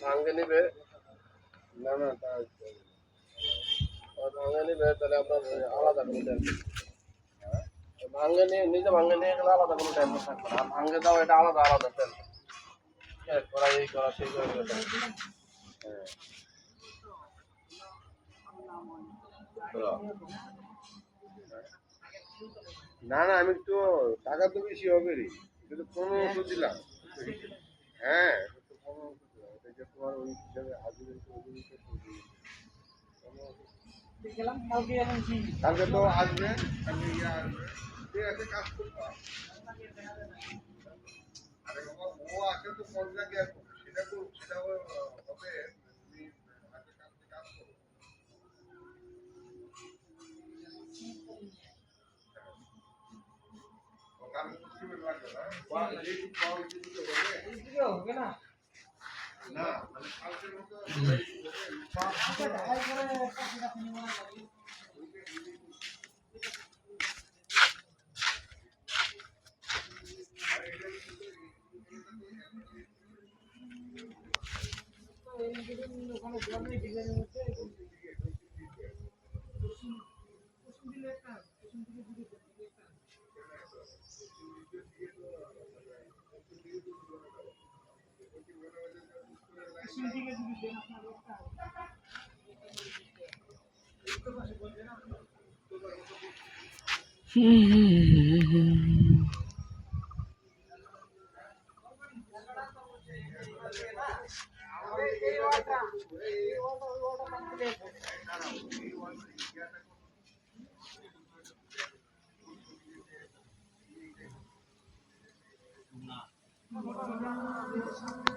ভাঙ্গে নিবে। না না তা ভাঙ্গে নিবে তাহলে আপনার আলাদা কোনো টেনশন। ভাঙ্গে নিয়ে নিজে ভাঙ্গে নিয়ে গেলে আলাদা কোনো টেনশন থাকবে না। আর ভাঙ্গে দাও এটা আলাদা আলাদা টেনশন। করা এই করা সেই করা না না আমি তো টাকা তো বেশি হবে রে, কিন্তু 1500 দিলাম। হ্যাঁ তোমার ওই হিসাবে হাজির কালকে তো আসবে, কালকে ইয়ে আসবে, ঠিক আছে কাজ করবা। আরে বাবা ও আসে তো কোন জায়গায় সেটা তো সেটা হবে। তুমি আজকে কালকে কাজ করো। কালকে তো সিমেন্ট লাগবে না, হবে না না মানে কালকের মতো